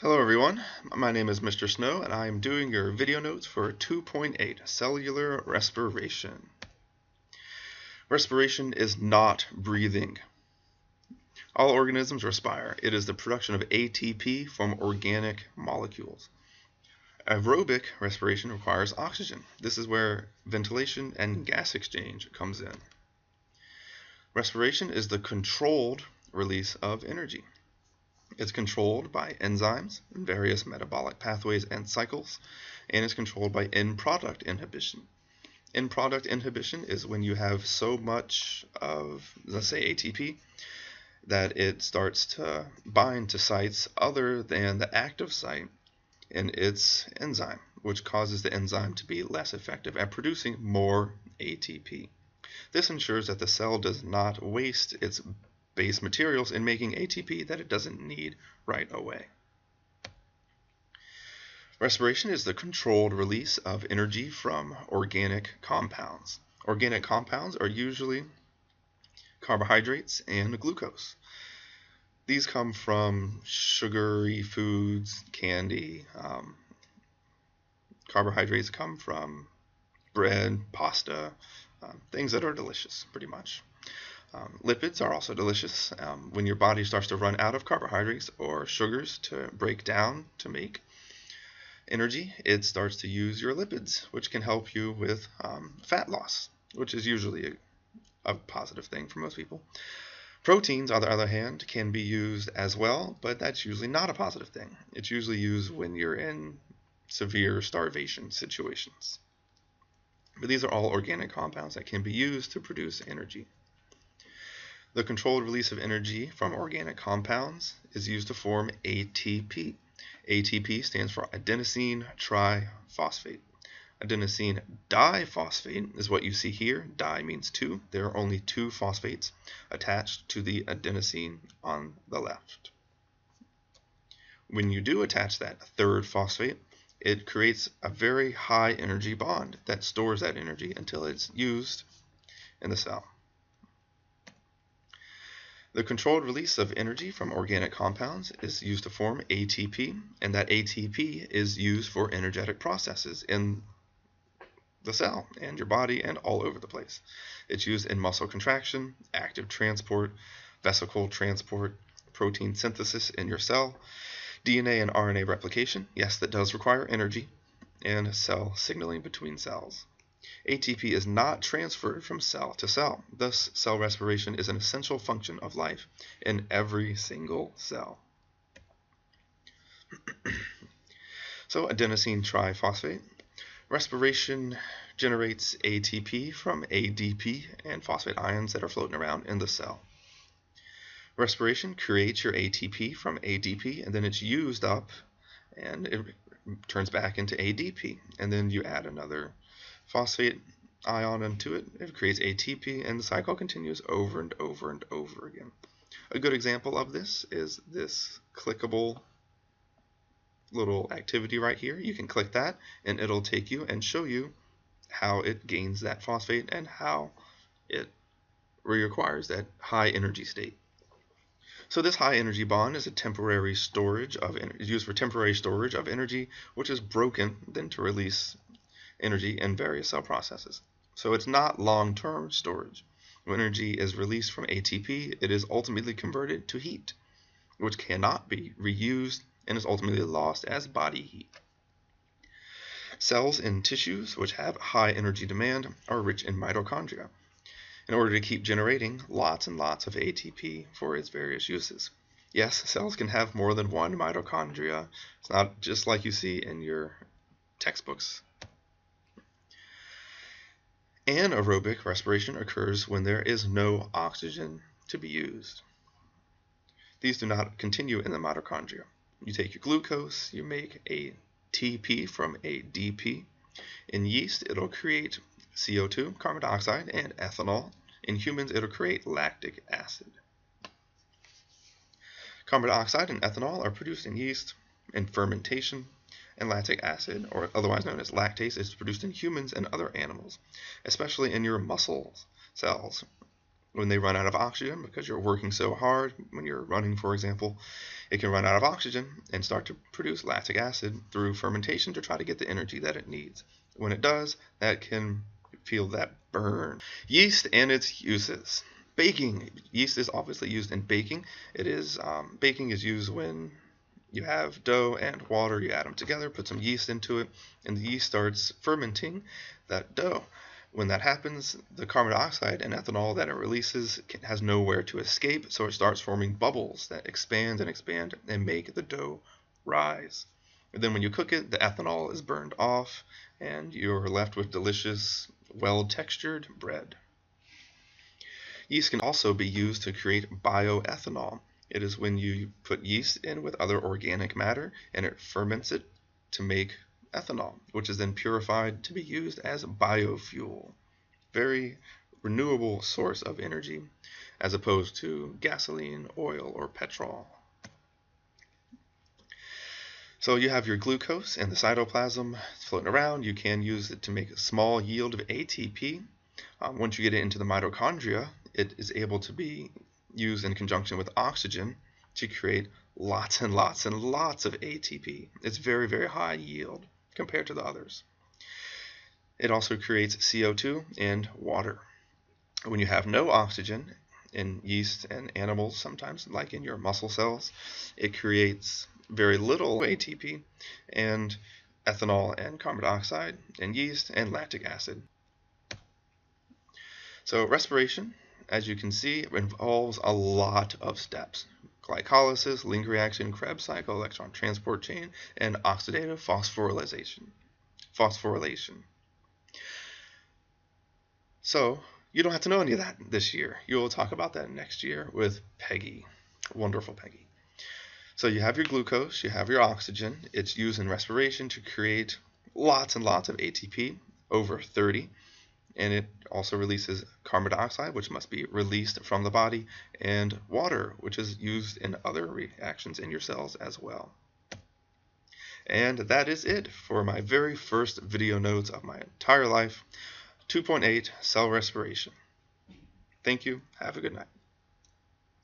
Hello everyone, my name is Mr. Snow and I am doing your video notes for 2.8 Cellular Respiration. Respiration is not breathing. All organisms respire. It is the production of ATP from organic molecules. Aerobic respiration requires oxygen. This is where ventilation and gas exchange comes in. Respiration is the controlled release of energy. It's controlled by enzymes in various metabolic pathways and cycles, and it's controlled by end-product inhibition. End-product inhibition is when you have so much of, let's say, ATP, that it starts to bind to sites other than the active site in its enzyme, which causes the enzyme to be less effective at producing more ATP. This ensures that the cell does not waste its base materials in making ATP that it doesn't need right away. Respiration is the controlled release of energy from organic compounds. Organic compounds are usually carbohydrates and glucose. These come from sugary foods, candy. Carbohydrates come from bread, pasta, things that are delicious, pretty much. Lipids are also delicious. When your body starts to run out of carbohydrates or sugars to break down to make energy, it starts to use your lipids, which can help you with fat loss, which is usually a positive thing for most people. Proteins, on the other hand, can be used as well, but that's usually not a positive thing. It's usually used when you're in severe starvation situations. But these are all organic compounds that can be used to produce energy. The controlled release of energy from organic compounds is used to form ATP. ATP stands for Adenosine Triphosphate. Adenosine diphosphate is what you see here. Di means two. There are only two phosphates attached to the adenosine on the left. When you do attach that third phosphate, it creates a very high energy bond that stores that energy until it's used in the cell. The controlled release of energy from organic compounds is used to form ATP, and that ATP is used for energetic processes in the cell and your body and all over the place. It's used in muscle contraction, active transport, vesicle transport, protein synthesis in your cell, DNA and RNA replication. Yes, that does require energy, and cell signaling between cells. ATP is not transferred from cell to cell. Thus, cell respiration is an essential function of life in every single cell. So, adenosine triphosphate. Respiration generates ATP from ADP and phosphate ions that are floating around in the cell. Respiration creates your ATP from ADP, and then it's used up and it turns back into ADP, and then you add another phosphate ion into it. It creates ATP, and the cycle continues over and over and over again. A good example of this is this clickable little activity right here. You can click that, and it'll take you and show you how it gains that phosphate and how it requires that high energy state. So this high energy bond is a temporary storage of is used for temporary storage of energy, which is broken then to release energy in various cell processes. So it's not long-term storage. When energy is released from ATP, it is ultimately converted to heat, which cannot be reused and is ultimately lost as body heat. Cells in tissues which have high energy demand are rich in mitochondria in order to keep generating lots and lots of ATP for its various uses. Yes, cells can have more than one mitochondria. It's not just like you see in your textbooks. Anaerobic respiration occurs when there is no oxygen to be used. These do not continue in the mitochondria. You take your glucose, you make ATP from ADP. In yeast, it'll create CO2, carbon dioxide, and ethanol. In humans, it'll create lactic acid. Carbon dioxide and ethanol are produced in yeast in fermentation, and lactic acid, or otherwise known as lactase, is produced in humans and other animals, especially in your muscle cells. when they run out of oxygen, because you're working so hard when you're running, for example, it can run out of oxygen and start to produce lactic acid through fermentation to try to get the energy that it needs. When it does, that can feel that burn. Yeast and its uses. Baking. Yeast is obviously used in baking. Baking is used when you have dough and water, you add them together, put some yeast into it, and the yeast starts fermenting that dough. When that happens, the carbon dioxide and ethanol that it releases has nowhere to escape, so it starts forming bubbles that expand and make the dough rise. And then when you cook it, the ethanol is burned off, and you're left with delicious, well-textured bread. Yeast can also be used to create bioethanol. It is when you put yeast in with other organic matter, and it ferments it to make ethanol, which is then purified to be used as biofuel. Very renewable source of energy, as opposed to gasoline, oil, or petrol. So you have your glucose and the cytoplasm floating around. You can use it to make a small yield of ATP. Once you get it into the mitochondria, it is able to be used in conjunction with oxygen to create lots and lots and lots of ATP. It's very, very high yield compared to the others. It also creates CO2 and water. When you have no oxygen in yeast and animals, sometimes like in your muscle cells, it creates very little ATP and ethanol and carbon dioxide in yeast and lactic acid. So respiration, as you can see, involves a lot of steps. Glycolysis, link reaction, Krebs cycle, electron transport chain, and oxidative phosphorylation. So you don't have to know any of that this year. You'll talk about that next year with Peggy. Wonderful Peggy. So you have your glucose, you have your oxygen. It's used in respiration to create lots and lots of ATP, over 30. And it also releases carbon dioxide, which must be released from the body, and water, which is used in other reactions in your cells as well. And that is it for my very first video notes of my entire life. 2.8 cell respiration. Thank you. Have a good night.